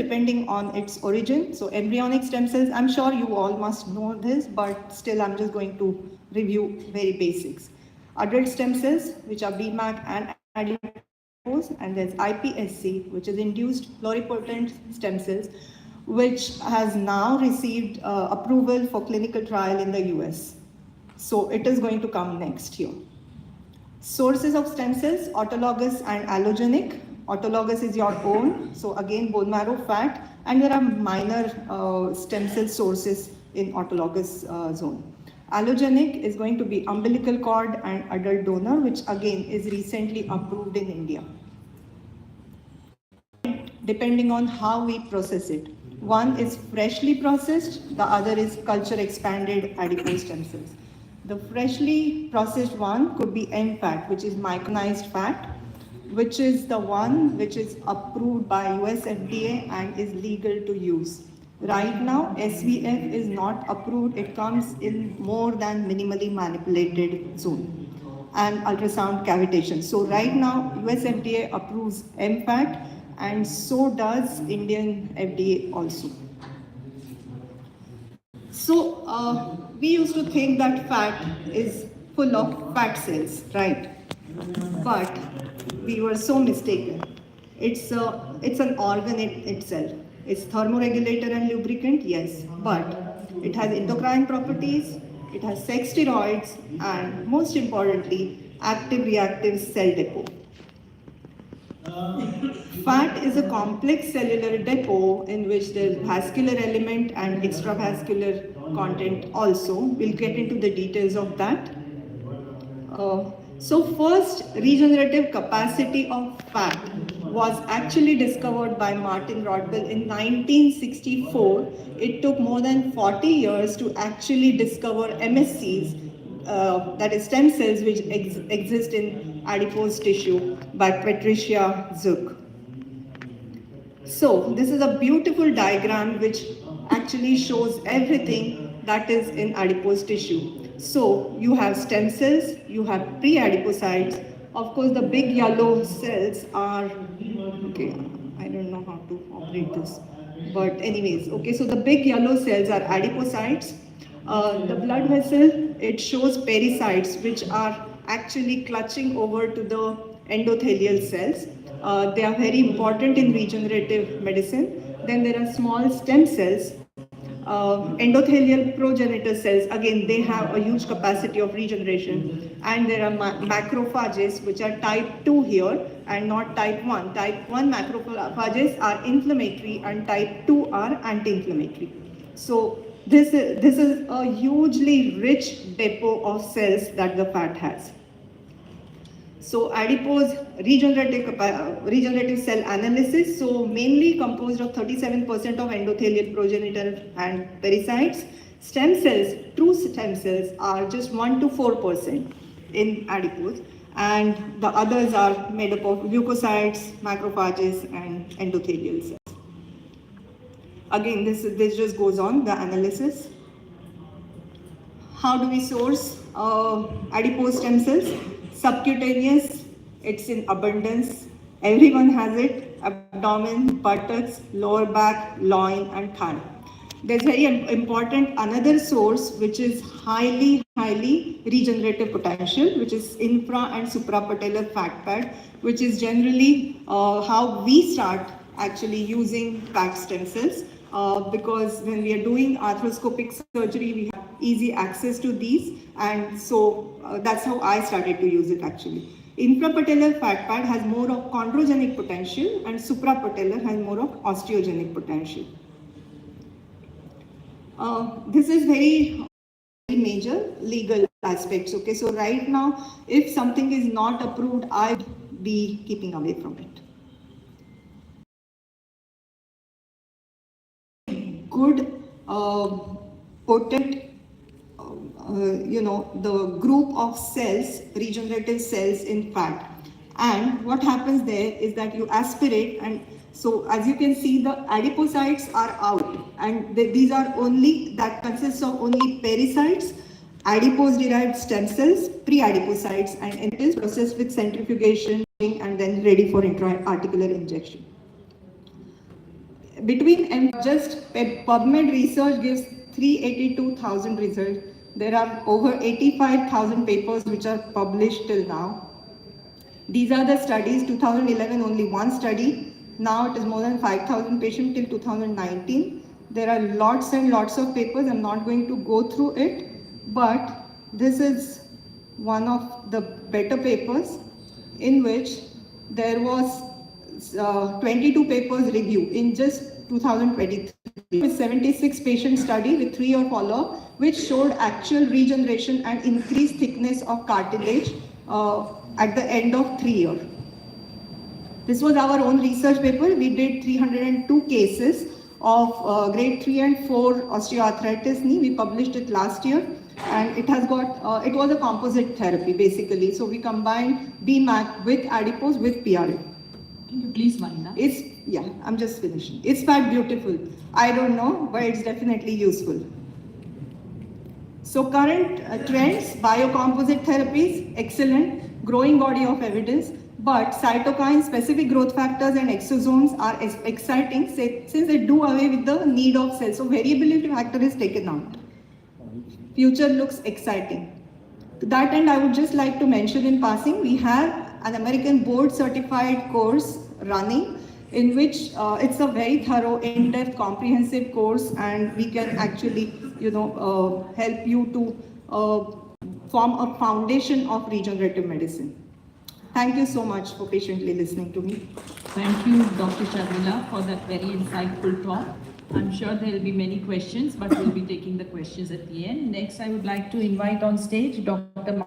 depending on its origin. So embryonic stem cells, I'm sure you all must know this, but still I'm just going to review very basics. Adult stem cells, which are BMAC and adipose, and there's iPSC, which is induced pluripotent stem cells, which has now received approval for clinical trial in the US. So it is going to come next year. Sources of stem cells, autologous and allogenic. Autologous is your own, so again bone marrow fat, and there are minor stem cell sources in autologous zone. Allogenic is going to be umbilical cord and adult donor, which again is recently approved in India. Depending on how we process it. One is freshly processed, the other is culture expanded adipose stem cells. The freshly processed one could be MFAT, which is micronized fat, which is the one which is approved by US FDA and is legal to use. Right now, SVF is not approved. It comes in more than minimally manipulated zone and ultrasound cavitation. So right now, US FDA approves MFAT and so does Indian FDA also. So we used to think that fat is full of fat cells, right? But we were so mistaken. It's an organ itself. It's thermoregulator and lubricant, yes, but it has endocrine properties, it has sex steroids, and most importantly, active reactive cell depot. Fat is a complex cellular depot in which there is vascular element and extravascular content also. We'll get into the details of that. So first regenerative capacity of fat was actually discovered by Martin Rodwell in 1964. It took more than 40 years to actually discover MSCs, that is stem cells which exist in adipose tissue, by Patricia Zook. So this is a beautiful diagram which actually shows everything that is in adipose tissue. So you have stem cells, you have pre-adipocytes. Of course, the big yellow cells are, okay, I don't know how to operate this. But anyways, okay, so the big yellow cells are adipocytes. The blood vessel, it shows pericytes, which are actually clutching over to the endothelial cells. They are very important in regenerative medicine. Then there are small stem cells. Endothelial progenitor cells, again, they have a huge capacity of regeneration. And there are macrophages, which are type 2 here and not type 1. Type 1 macrophages are inflammatory and type 2 are anti-inflammatory. So this is a hugely rich depot of cells that the fat has. So adipose regenerative cell analysis, so mainly composed of 37% of endothelial progenitor and pericytes. Stem cells, true stem cells, are just 1 to 4% in adipose, and the others are made up of leukocytes, macrophages, and endothelial cells. Again, this just goes on, the analysis. How do we source adipose stem cells? Subcutaneous, it's in abundance. Everyone has it. Abdomen, buttocks, lower back, loin, and thigh. There's very important another source which is highly regenerative potential, which is infra and suprapatellar fat pad, which is generally how we start actually using fat stem cells. Because when we are doing arthroscopic surgery, we have easy access to these, and so that's how I started to use it actually. Infrapatellar fat pad has more of chondrogenic potential and suprapatellar has more of osteogenic potential. This is very major legal aspects, okay? So right now, if something is not approved, I'd be keeping away from it. Good, potent, the group of cells, regenerative cells in fat. And what happens there is that you aspirate, and so as you can see, the adipocytes are out, and these are only, that consists of only pericytes, adipose derived stem cells, pre-adipocytes, and it is processed with centrifugation and then ready for intra-articular injection. Just PubMed research gives 382,000 results. There are over 85,000 papers which are published till now. These are the studies. 2011 only one study. Now it is more than 5,000 patients till 2019. There are lots and lots of papers. I'm not going to go through it, but this is one of the better papers in which there was 22 papers review in just 2023 with 76 patient study with 3-year follow-up, which showed actual regeneration and increased thickness of cartilage at the end of 3 years. This was our own research paper. We did 302 cases of grade 3 and 4 osteoarthritis knee. We published it last year, and it has got, it was a composite therapy basically. So we combined BMAC with adipose with PRA. Can you please wind up? Yeah, I'm just finishing. It's quite beautiful. I don't know, but it's definitely useful. So current trends, biocomposite therapies, excellent, growing body of evidence, but cytokine specific growth factors and exosomes are exciting since they do away with the need of cells. So variability factor is taken out. Future looks exciting. To that end, I would just like to mention in passing, we have an American board certified course running in which it's a very thorough, in-depth, comprehensive course, and we can actually, help you to form a foundation of regenerative medicine. Thank you so much for patiently listening to me. Thank you, Dr. Sharmila, for that very insightful talk. I'm sure there will be many questions, but we'll be taking the questions at the end. Next, I would like to invite on stage Dr.